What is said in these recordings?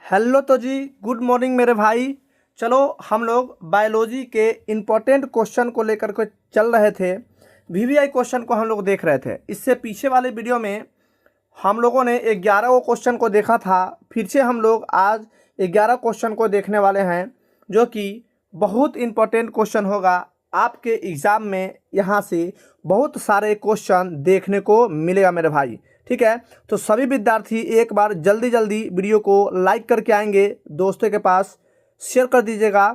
Hello तो जी, good morning मेरे भाई। चलो हम लोग बायोलॉजी के इम्पोर्टेंट क्वेश्चन को लेकर के चल रहे थे। वीवीआई क्वेश्चन को हम लोग देख रहे थे। इससे पीछे वाले वीडियो में हम लोगों ने 11 क्वेश्चन को देखा था। फिर से हम लोग आज 11 क्वेश्चन को देखने वाले हैं, जो कि बहुत इम्पोर्टेंट क्वेश्चन होगा। आपके एग्ज़ाम में यहाँ से बहुत सारे क्वेश्चन देखने को मिलेगा मेरे भाई। ठीक है, तो सभी विद्यार्थी एक बार जल्दी जल्दी वीडियो को लाइक करके आएंगे, दोस्तों के पास शेयर कर दीजिएगा।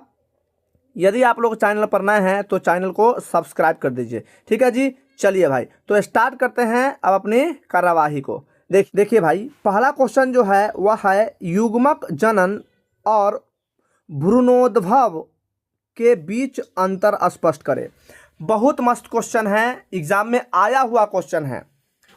यदि आप लोग चैनल पर नए हैं तो चैनल को सब्सक्राइब कर दीजिए। ठीक है जी, चलिए भाई, तो स्टार्ट करते हैं अब अपनी कार्यवाही को। देखिए भाई, पहला क्वेश्चन जो है वह है युग्मक जनन और भ्रूणोद्भव के बीच अंतर स्पष्ट करें। बहुत मस्त क्वेश्चन है, एग्जाम में आया हुआ क्वेश्चन है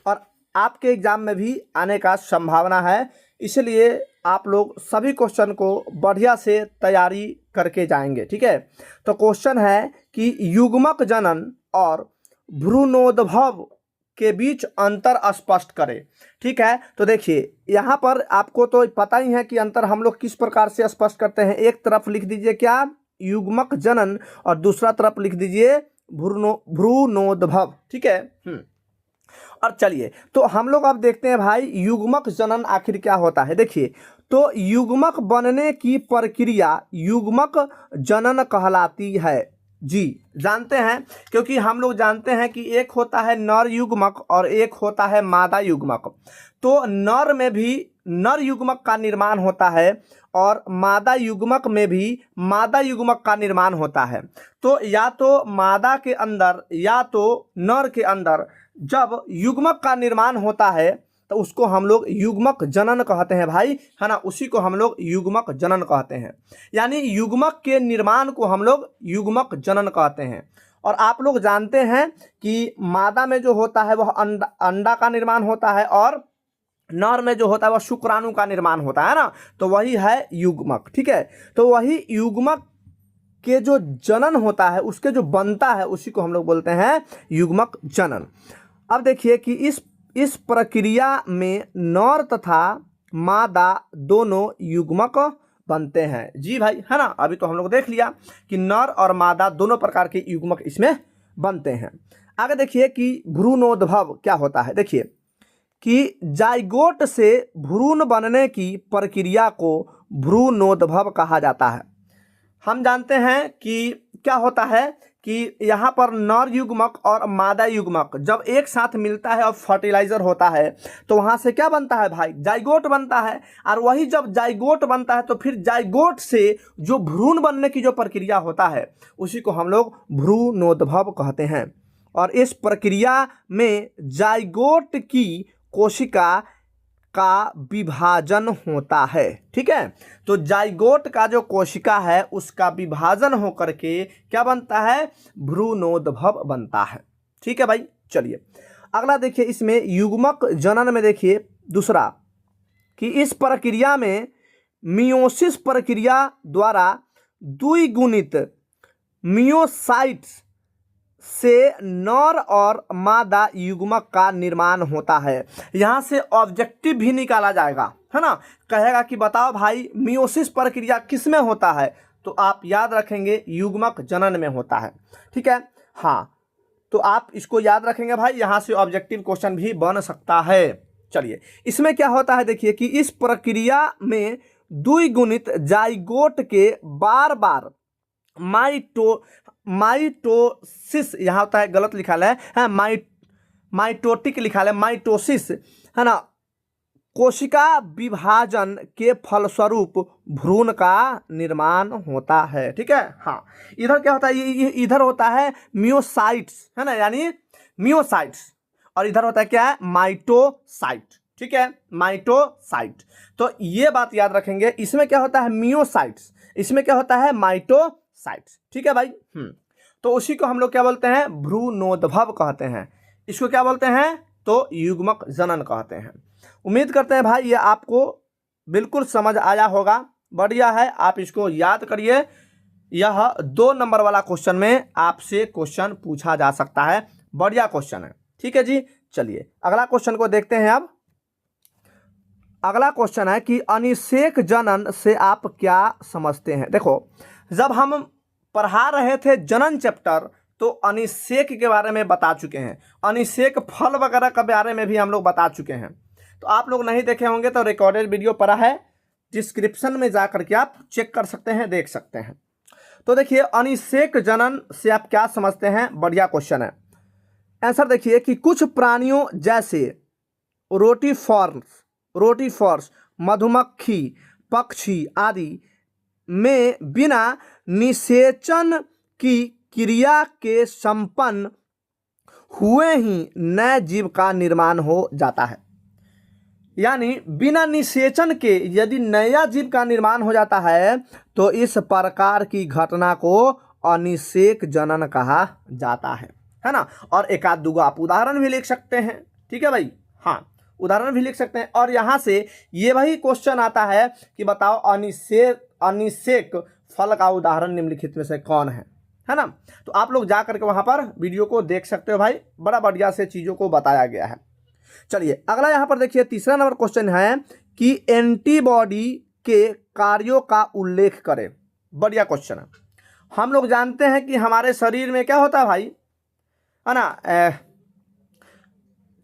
और आपके एग्जाम में भी आने का संभावना है, इसलिए आप लोग सभी क्वेश्चन को बढ़िया से तैयारी करके जाएंगे। ठीक है, तो क्वेश्चन है कि युग्मक जनन और भ्रूणोद्भव के बीच अंतर स्पष्ट करें। ठीक है, तो देखिए यहाँ पर आपको तो पता ही है कि अंतर हम लोग किस प्रकार से स्पष्ट करते हैं। एक तरफ लिख दीजिए क्या, युग्मक जनन, और दूसरा तरफ लिख दीजिए भ्रूणोद्भव। ठीक है, और चलिए तो हम लोग अब देखते हैं भाई युग्मक जनन आखिर क्या होता है। देखिए, तो युग्मक बनने की प्रक्रिया युग्मक जनन कहलाती है। जी जानते हैं, क्योंकि हम लोग जानते हैं कि एक होता है नर युग्मक और एक होता है मादा युग्मक। तो नर में भी नर युग्मक का निर्माण होता है और मादा युग्मक में भी मादा युग्मक का निर्माण होता है। तो या तो मादा के अंदर या तो नर के अंदर जब युग्मक का निर्माण होता है तो उसको हम लोग युग्मक जनन कहते हैं भाई, है ना। उसी को हम लोग युग्मक जनन कहते हैं, यानी युग्मक के निर्माण को हम लोग युग्मक जनन कहते हैं। और आप लोग जानते हैं कि मादा में जो होता है वह अंडा का निर्माण होता है और नर में जो होता है वह शुक्राणु का निर्माण होता है ना, तो वही है युग्मक। ठीक है, तो वही युग्मक के जो जनन होता है, उसके जो बनता है, उसी को हम लोग बोलते हैं युग्मक जनन। अब देखिए कि इस प्रक्रिया में नर तथा मादा दोनों युग्मक बनते हैं। जी भाई, है ना। अभी तो हम लोग देख लिया कि नर और मादा दोनों प्रकार के युग्मक इसमें बनते हैं। आगे देखिए कि भ्रूणोद्भव क्या होता है। देखिए कि जाइगोट से भ्रूण बनने की प्रक्रिया को भ्रूणोद्भव कहा जाता है। हम जानते हैं कि क्या होता है कि यहाँ पर नर युग्मक और मादा युग्मक जब एक साथ मिलता है और फर्टिलाइजर होता है तो वहाँ से क्या बनता है भाई, जाइगोट बनता है। और वही जब जाइगोट बनता है तो फिर जाइगोट से जो भ्रूण बनने की जो प्रक्रिया होता है उसी को हम लोग भ्रूणोद्भव कहते हैं। और इस प्रक्रिया में जाइगोट की कोशिका का विभाजन होता है। ठीक है, तो जाइगोट का जो कोशिका है उसका विभाजन होकर के क्या बनता है, भ्रूणोद्भव बनता है। ठीक है भाई, चलिए अगला देखिए। इसमें युग्मक जनन में देखिए दूसरा कि इस प्रक्रिया में मियोसिस प्रक्रिया द्वारा द्विगुणित मियोसाइट्स से नर और मादा युग्मक का निर्माण होता है। यहाँ से ऑब्जेक्टिव भी निकाला जाएगा, है ना। कहेगा कि बताओ भाई मियोसिस प्रक्रिया किस में होता है, तो आप याद रखेंगे युग्मक जनन में होता है। ठीक है, हाँ, तो आप इसको याद रखेंगे भाई, यहाँ से ऑब्जेक्टिव क्वेश्चन भी बन सकता है। चलिए इसमें क्या होता है, देखिए कि इस प्रक्रिया में द्विगुणित जाइगोट के बार बार माइटोसिस, यहाँ होता है गलत लिखा है, माइटोटिक लिखा है, माइटोसिस, है ना। कोशिका विभाजन के फलस्वरूप भ्रूण का निर्माण होता है। ठीक है, हाँ, इधर क्या होता है, ये इधर होता है मियोसाइट्स, है ना, यानी मियोसाइट्स, और इधर होता है क्या है, माइटोसाइट। ठीक है, माइटोसाइट। तो ये बात याद रखेंगे, इसमें क्या होता है मियोसाइट्स, इसमें क्या होता है माइटोसाइट्स। ठीक है भाई, तो उसी को हम लोग क्या बोलते हैं, भ्रूणोद्भव कहते हैं। इसको क्या बोलते हैं, तो युग्मक जनन कहते हैं। उम्मीद करते हैं भाई ये आपको बिल्कुल समझ आया होगा। बढ़िया है, आप इसको याद करिए। यह 2 नंबर वाला क्वेश्चन में आपसे क्वेश्चन पूछा जा सकता है, बढ़िया क्वेश्चन है। ठीक है जी, चलिए अगला क्वेश्चन को देखते हैं। अब अगला क्वेश्चन है कि अनिषेक जनन से आप क्या समझते हैं। देखो, जब हम पढ़ा रहे थे जनन चैप्टर तो अनिषेक के बारे में बता चुके हैं, अनिषेक फल वगैरह के बारे में भी हम लोग बता चुके हैं। तो आप लोग नहीं देखे होंगे तो रिकॉर्डेड वीडियो पड़ा है, डिस्क्रिप्शन में जा करके आप चेक कर सकते हैं, देख सकते हैं। तो देखिए, अनिषेक जनन से आप क्या समझते हैं, बढ़िया क्वेश्चन है। आंसर देखिए कि कुछ प्राणियों जैसे रोटीफॉर्स, मधुमक्खी, पक्षी आदि में बिना निषेचन की क्रिया के संपन्न हुए ही नए जीव का निर्माण हो जाता है। यानी बिना निषेचन के यदि नया जीव का निर्माण हो जाता है तो इस प्रकार की घटना को अनिषेक जनन कहा जाता है ना। और एक आध दूगो आप उदाहरण भी लिख सकते हैं, ठीक है भाई, हाँ उदाहरण भी लिख सकते हैं। और यहाँ से ये वही क्वेश्चन आता है कि बताओ अनिषेक फल का उदाहरण निम्नलिखित में से कौन है ना। तो आप लोग जा करके वहाँ पर वीडियो को देख सकते हो भाई, बड़ा बढ़िया से चीज़ों को बताया गया है। चलिए अगला यहाँ पर देखिए, तीसरा नंबर क्वेश्चन है कि एंटीबॉडी के कार्यों का उल्लेख करें। बढ़िया क्वेश्चन है। हम लोग जानते हैं कि हमारे शरीर में क्या होता है भाई, है ना,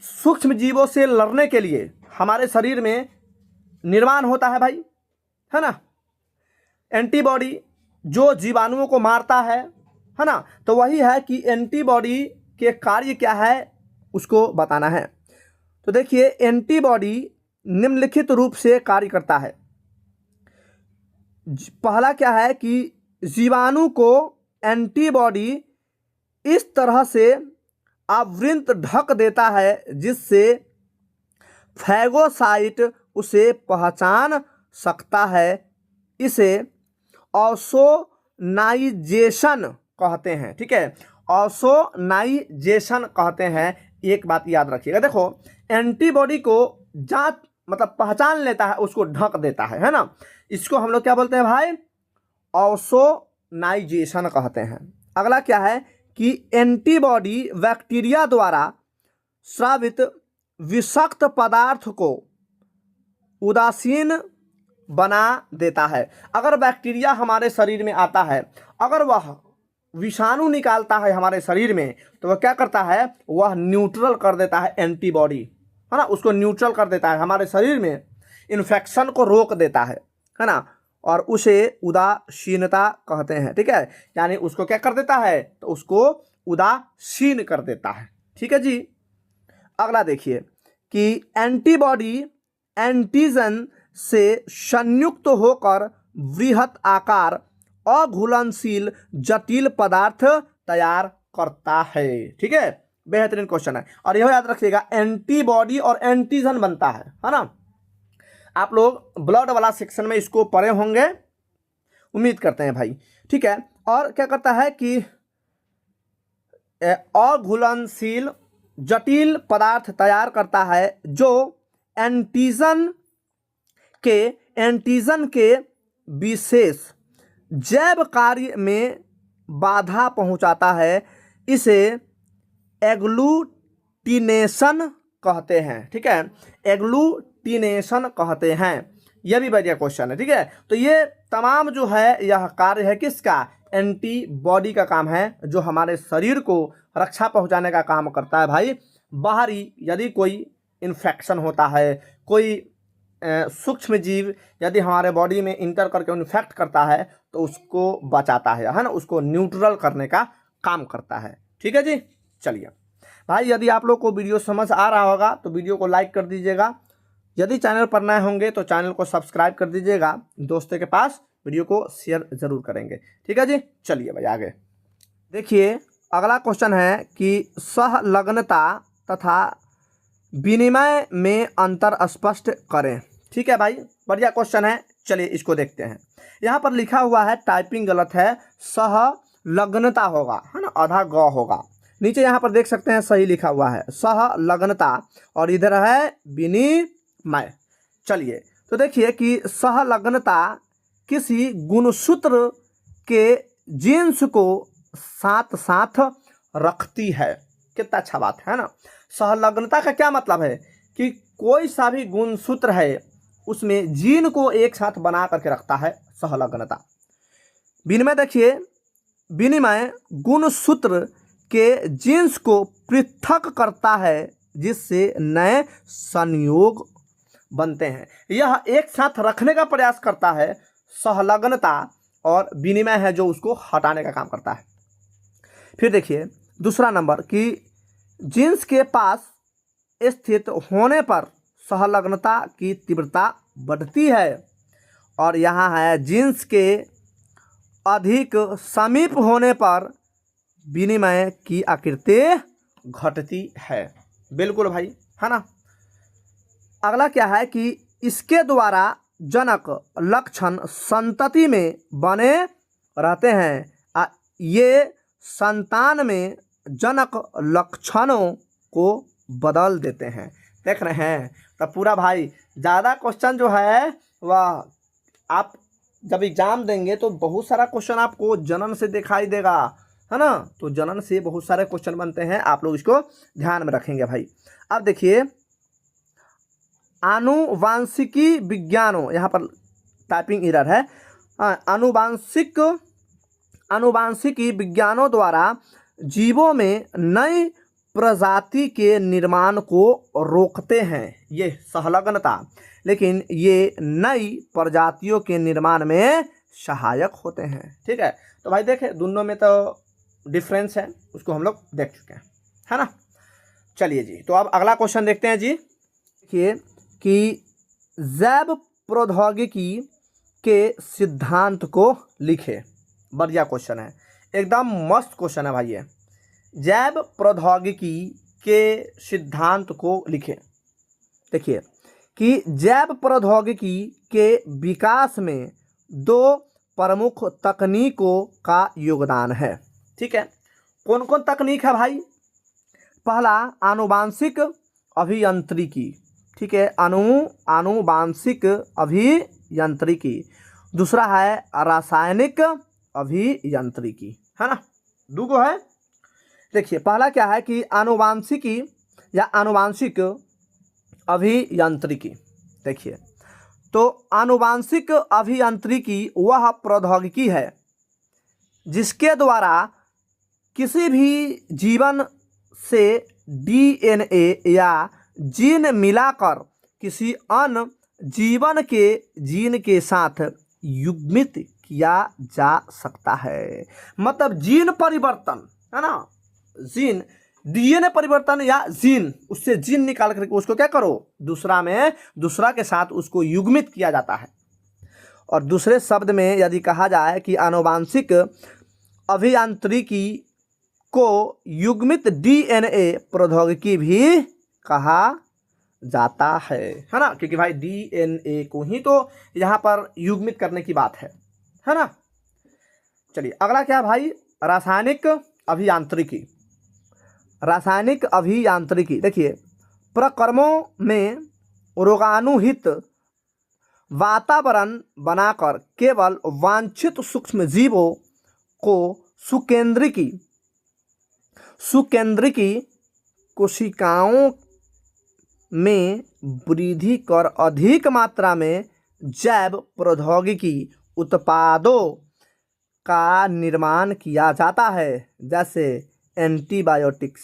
सूक्ष्म जीवों से लड़ने के लिए हमारे शरीर में निर्माण होता है भाई, है ना, एंटीबॉडी जो जीवाणुओं को मारता है ना। तो वही है कि एंटीबॉडी के कार्य क्या है उसको बताना है। तो देखिए, एंटीबॉडी निम्नलिखित रूप से कार्य करता है। पहला क्या है कि जीवाणु को एंटीबॉडी इस तरह से आवृत ढक देता है जिससे फैगोसाइट उसे पहचान सकता है। इसे ऑसोनाइजेशन कहते हैं, ठीक है, ऑसोनाइजेशन कहते हैं। एक बात याद रखिएगा, देखो एंटीबॉडी को जांच मतलब पहचान लेता है, उसको ढक देता है ना। इसको हम लोग क्या बोलते हैं भाई, ऑसोनाइजेशन कहते हैं। अगला क्या है कि एंटीबॉडी बैक्टीरिया द्वारा स्रावित विषाक्त पदार्थ को उदासीन बना देता है। अगर बैक्टीरिया हमारे शरीर में आता है, अगर वह विषाणु निकालता है हमारे शरीर में, तो वह क्या करता है, वह न्यूट्रल कर देता है एंटीबॉडी, है ना, उसको न्यूट्रल कर देता है, हमारे शरीर में इन्फेक्शन को रोक देता है ना। और उसे उदासीनता कहते हैं, ठीक है, यानी उसको क्या कर देता है, तो उसको उदासीन कर देता है, ठीक है जी। अगला देखिए कि एंटीबॉडी एंटीजन से संयुक्त होकर वृहत आकार अघुलनशील जटिल पदार्थ तैयार करता है, ठीक है, बेहतरीन क्वेश्चन है। और यह याद रखिएगा, एंटीबॉडी और एंटीजन बनता है ना। आप लोग ब्लड वाला सेक्शन में इसको पढ़े होंगे, उम्मीद करते हैं भाई, ठीक है। और क्या करता है कि अघुलनशील जटिल पदार्थ तैयार करता है जो एंटीजन के विशेष जैव कार्य में बाधा पहुंचाता है। इसे एग्लूटिनेशन कहते हैं, ठीक है, एग्लूटिनेशन कहते हैं। यह भी बढ़िया क्वेश्चन है, ठीक है। तो ये तमाम जो है यह कार्य है किसका, एंटीबॉडी का काम है, जो हमारे शरीर को रक्षा पहुंचाने का काम करता है भाई। बाहरी यदि कोई इन्फेक्शन होता है, कोई सूक्ष्म जीव यदि हमारे बॉडी में इंटर करके इन्फेक्ट करता है तो उसको बचाता है ना, उसको न्यूट्रल करने का काम करता है, ठीक है जी। चलिए भाई, यदि आप लोग को वीडियो समझ आ रहा होगा तो वीडियो को लाइक कर दीजिएगा। यदि चैनल पर नए होंगे तो चैनल को सब्सक्राइब कर दीजिएगा। दोस्तों के पास वीडियो को शेयर ज़रूर करेंगे, ठीक है जी। चलिए भाई आगे देखिए, अगला क्वेश्चन है कि सहलग्नता तथा विनिमय में अंतर स्पष्ट करें, ठीक है भाई, बढ़िया क्वेश्चन है। चलिए इसको देखते हैं। यहाँ पर लिखा हुआ है, टाइपिंग गलत है, सहलग्नता होगा, है ना, आधा ग होगा। नीचे यहाँ पर देख सकते हैं सही लिखा हुआ है सहलग्नता, और इधर है विनिमय। चलिए तो देखिए कि सहलग्नता किसी गुणसूत्र के जीन्स को साथ साथ रखती है। कितना अच्छा बात है ना। सहलग्नता का क्या मतलब है कि कोई सा भी गुणसूत्र है उसमें जीन को एक साथ बना करके रखता है सहलग्नता। विनिमय देखिए, विनिमय गुणसूत्र के जीन्स को पृथक करता है जिससे नए संयोग बनते हैं। यह एक साथ रखने का प्रयास करता है सहलग्नता, और विनिमय है जो उसको हटाने का काम करता है। फिर देखिए दूसरा नंबर कि जीन्स के पास स्थित होने पर सहलग्नता की तीव्रता बढ़ती है, और यहाँ है जीन्स के अधिक समीप होने पर विनिमय की आकृति घटती है। बिल्कुल भाई, है ना। अगला क्या है कि इसके द्वारा जनक लक्षण संतति में बने रहते हैं, ये संतान में जनक लक्षणों को बदल देते हैं। देख रहे हैं, तो पूरा भाई ज़्यादा क्वेश्चन जो है वह आप जब एग्जाम देंगे तो बहुत सारा क्वेश्चन आपको जनन से दिखाई देगा, है ना। तो जनन से बहुत सारे क्वेश्चन बनते हैं, आप लोग इसको ध्यान में रखेंगे भाई। अब देखिए आनुवांशिकी विज्ञानों, यहाँ पर टाइपिंग एरर है, आनुवांशिकी विज्ञानों द्वारा जीवों में नई प्रजाति के निर्माण को रोकते हैं ये सहलग्नता, लेकिन ये नई प्रजातियों के निर्माण में सहायक होते हैं। ठीक है, तो भाई देखें दोनों में तो डिफरेंस है, उसको हम लोग देख चुके हैं, है ना। चलिए जी, तो अब अगला क्वेश्चन देखते हैं जी। देखिए कि जैव प्रौद्योगिकी के सिद्धांत को लिखे। बढ़िया क्वेश्चन है, एकदम मस्त क्वेश्चन है भाई ये। जैव प्रौद्योगिकी के सिद्धांत को लिखे। देखिए कि जैव प्रौद्योगिकी के विकास में दो प्रमुख तकनीकों का योगदान है। ठीक है, कौन कौन तकनीक है भाई? पहला आनुवांशिक अभियांत्रिकी। ठीक है, आनुवांशिक अभियांत्रिकी। दूसरा है रासायनिक अभियांत्रिकी, है ना, दूगो है। देखिए पहला क्या है कि आनुवांशिकी या आनुवांशिक अभियांत्रिकी। देखिए तो आनुवांशिक अभियांत्रिकी वह प्रौद्योगिकी है जिसके द्वारा किसी भी जीवन से डीएनए या जीन मिलाकर किसी अन्य जीवन के जीन के साथ युग्मित किया जा सकता है। मतलब जीन परिवर्तन, है ना, जीन डीएनए परिवर्तन या जीन, उससे जीन निकाल करके उसको क्या करो, दूसरा के साथ उसको युग्मित किया जाता है। और दूसरे शब्द में यदि कहा जाए कि आनुवांशिक अभियांत्रिकी को युग्मित डीएनए प्रौद्योगिकी भी कहा जाता है ना, क्योंकि भाई डीएनए को ही तो यहाँ पर युग्मित करने की बात है ना। चलिए अगला क्या है भाई, रासायनिक अभियांत्रिकी। रासायनिक अभियांत्रिकी देखिए प्रक्रमों में रोगाणुहित वातावरण बनाकर केवल वांछित सूक्ष्म जीवों को सुकेंद्रिकी कोशिकाओं में वृद्धि कर अधिक मात्रा में जैव प्रौद्योगिकी उत्पादों का निर्माण किया जाता है, जैसे एंटीबायोटिक्स,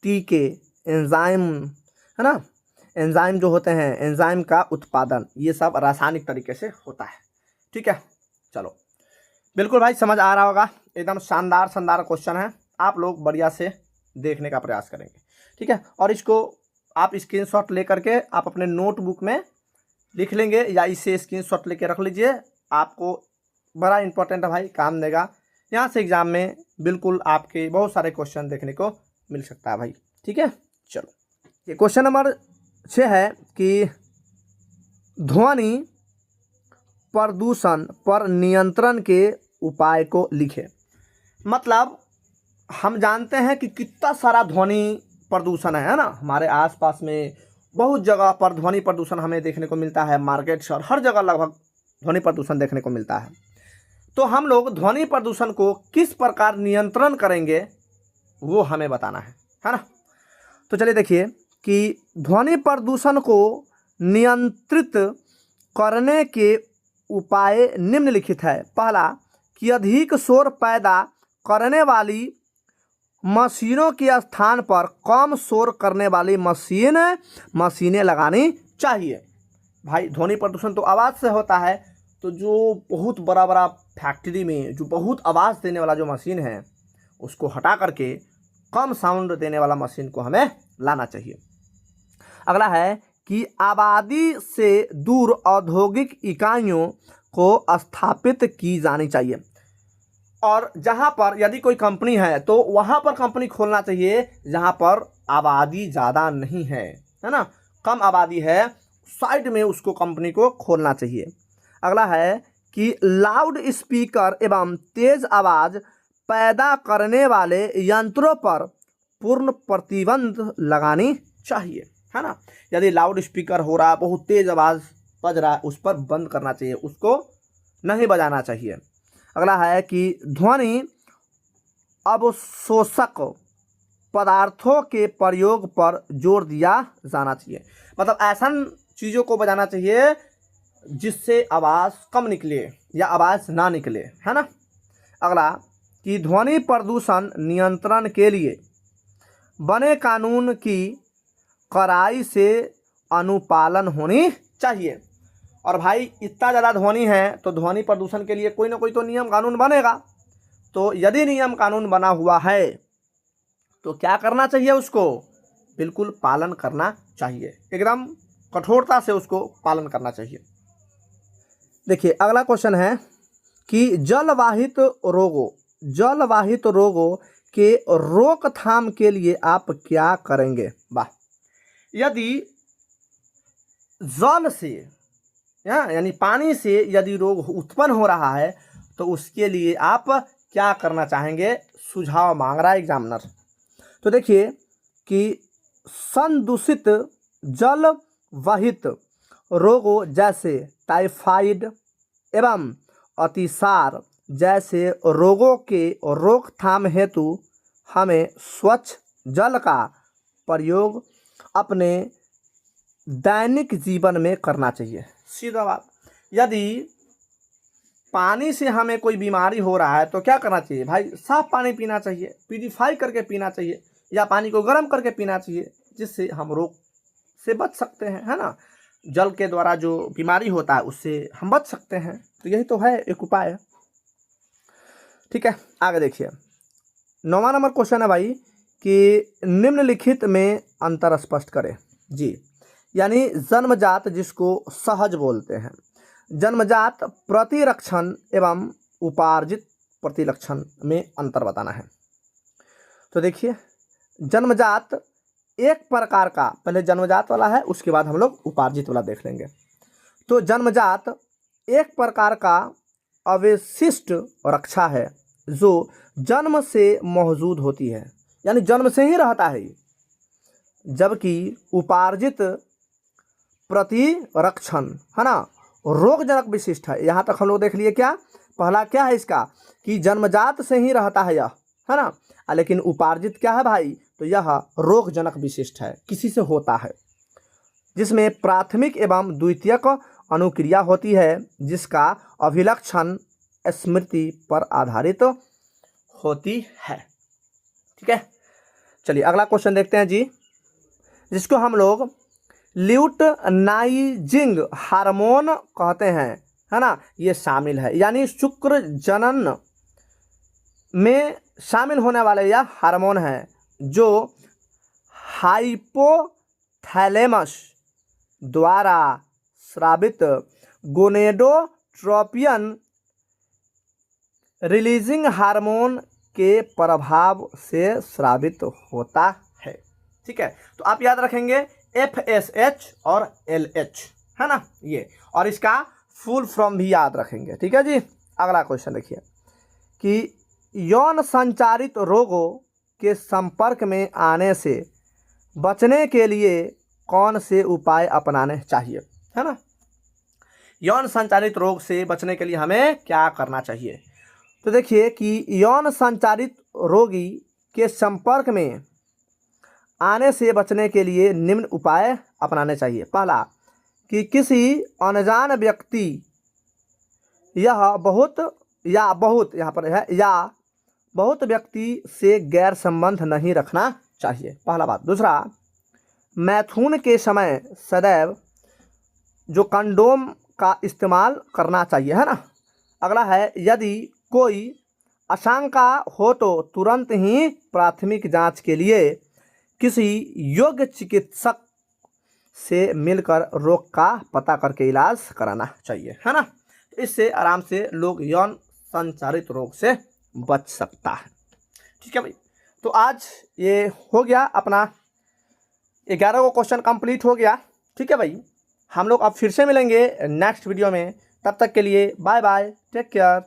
टीके, एंजाइम, है ना, एंजाइम जो होते हैं, एंजाइम का उत्पादन, ये सब रासायनिक तरीके से होता है। ठीक है, चलो बिल्कुल भाई समझ आ रहा होगा, एकदम शानदार क्वेश्चन है, आप लोग बढ़िया से देखने का प्रयास करेंगे। ठीक है, और इसको आप स्क्रीनशॉट लेकर के आप अपने नोटबुक में लिख लेंगे या इसे स्क्रीनशॉट लेके रख लीजिए, आपको बड़ा इंपॉर्टेंट है भाई, काम देगा। यहाँ से एग्जाम में बिल्कुल आपके बहुत सारे क्वेश्चन देखने को मिल सकता है भाई। ठीक है, चलो ये क्वेश्चन नंबर 6 है कि ध्वनि प्रदूषण पर नियंत्रण के उपाय को लिखे। मतलब हम जानते हैं कि कितना सारा ध्वनि प्रदूषण है ना, हमारे आसपास में बहुत जगह पर ध्वनि प्रदूषण हमें देखने को मिलता है, मार्केट शहर हर जगह लगभग ध्वनि प्रदूषण देखने को मिलता है। तो हम लोग ध्वनि प्रदूषण को किस प्रकार नियंत्रण करेंगे वो हमें बताना है ना। तो चलिए देखिए कि ध्वनि प्रदूषण को नियंत्रित करने के उपाय निम्नलिखित है। पहला कि अधिक शोर पैदा करने वाली मशीनों के स्थान पर कम शोर करने वाली मशीनें लगानी चाहिए। भाई ध्वनि प्रदूषण तो आवाज़ से होता है, तो जो बहुत बड़ा बड़ा फैक्ट्री में जो बहुत आवाज़ देने वाला जो मशीन है उसको हटा करके कम साउंड देने वाला मशीन को हमें लाना चाहिए। अगला है कि आबादी से दूर औद्योगिक इकाइयों को स्थापित की जानी चाहिए, और जहाँ पर यदि कोई कंपनी है तो वहाँ पर कंपनी खोलना चाहिए जहाँ पर आबादी ज़्यादा नहीं है ना, कम आबादी है, साइड में उसको कंपनी को खोलना चाहिए। अगला है कि लाउड स्पीकर एवं तेज आवाज़ पैदा करने वाले यंत्रों पर पूर्ण प्रतिबंध लगानी चाहिए, है ना। यदि लाउड स्पीकर हो रहा, बहुत तेज आवाज़ बज रहा है, उस पर बंद करना चाहिए, उसको नहीं बजाना चाहिए। अगला है कि ध्वनि अवशोषक पदार्थों के प्रयोग पर जोर दिया जाना चाहिए, मतलब ऐसा चीज़ों को बजाना चाहिए जिससे आवाज़ कम निकले या आवाज़ ना निकले, है ना। अगला कि ध्वनि प्रदूषण नियंत्रण के लिए बने कानून की कड़ाई से अनुपालन होनी चाहिए। और भाई इतना ज़्यादा ध्वनि है तो ध्वनि प्रदूषण के लिए कोई ना कोई तो नियम कानून बनेगा, तो यदि नियम कानून बना हुआ है तो क्या करना चाहिए, उसको बिल्कुल पालन करना चाहिए, एकदम कठोरता से उसको पालन करना चाहिए। देखिए अगला क्वेश्चन है कि जलवाहित रोगों के रोकथाम के लिए आप क्या करेंगे। वाह, यदि जल से यानी पानी से यदि रोग उत्पन्न हो रहा है तो उसके लिए आप क्या करना चाहेंगे, सुझाव मांग रहा है एग्जामिनर। तो देखिए कि संदूषित जल वहित रोगों जैसे टाइफाइड एवं अतिसार जैसे रोगों के रोकथाम हेतु हमें स्वच्छ जल का प्रयोग अपने दैनिक जीवन में करना चाहिए। सीधा बात, यदि पानी से हमें कोई बीमारी हो रहा है तो क्या करना चाहिए भाई, साफ पानी पीना चाहिए, प्यूरिफाई करके पीना चाहिए, या पानी को गर्म करके पीना चाहिए, जिससे हम रोग से बच सकते हैं, है ना। जल के द्वारा जो बीमारी होता है उससे हम बच सकते हैं, तो यही तो है एक उपाय। ठीक है, आगे देखिए 9वां नंबर क्वेश्चन है भाई कि निम्नलिखित में अंतर स्पष्ट करें। जी, यानी जन्मजात जिसको सहज बोलते हैं, जन्मजात प्रतिरक्षण एवं उपार्जित प्रतिरक्षण में अंतर बताना है। तो देखिए जन्मजात एक प्रकार का, पहले जन्मजात वाला है उसके बाद हम लोग उपार्जित वाला देख लेंगे। तो जन्मजात एक प्रकार का अवशिष्ट रक्षा है जो जन्म से मौजूद होती है, यानी जन्म से ही रहता है, जबकि उपार्जित प्रतिरक्षण है ना रोगजनक विशिष्ट है। यहाँ तक हम लोग देख लिए क्या, पहला क्या है इसका कि जन्मजात से ही रहता है यह, है ना, लेकिन उपार्जित क्या है भाई, तो यह रोगजनक विशिष्ट है, किसी से होता है, जिसमें प्राथमिक एवं द्वितीयक अनुक्रिया होती है, जिसका अभिलक्षण स्मृति पर आधारित होती है। ठीक है, चलिए अगला क्वेश्चन देखते हैं जी, जिसको हम लोग ल्यूटनाइजिंग हार्मोन कहते हैं, है ना, ये शामिल है, यानी शुक्र जनन में शामिल होने वाले यह हार्मोन है जो हाइपोथैलेमस द्वारा स्रावित गोनेडोट्रोपियन रिलीजिंग हार्मोन के प्रभाव से स्रावित होता है। ठीक है, तो आप याद रखेंगे FSH और LH, है ना ये, और इसका फुल फॉर्म भी याद रखेंगे। ठीक है जी, अगला क्वेश्चन देखिए कि यौन संचारित रोगों के संपर्क में आने से बचने के लिए कौन से उपाय अपनाने चाहिए, है ना। यौन संचारित रोग से बचने के लिए हमें क्या करना चाहिए। तो देखिए कि यौन संचारित रोगी के संपर्क में आने से बचने के लिए निम्न उपाय अपनाने चाहिए। पहला कि किसी अनजान व्यक्ति यह बहुत या बहुत, यहाँ पर है या बहुत व्यक्ति से गैर संबंध नहीं रखना चाहिए, पहला बात। दूसरा, मैथुन के समय सदैव जो कंडोम का इस्तेमाल करना चाहिए, है ना। अगला है, यदि कोई आशंका हो तो तुरंत ही प्राथमिक जांच के लिए किसी योग्य चिकित्सक से मिलकर रोग का पता करके इलाज कराना चाहिए, है ना। तो इससे आराम से लोग यौन संचारित रोग से बच सकता है। ठीक है भाई, तो आज ये हो गया अपना 11 क्वेश्चन कंप्लीट हो गया। ठीक है भाई, हम लोग अब फिर से मिलेंगे नेक्स्ट वीडियो में। तब तक के लिए बाय बाय, टेक केयर।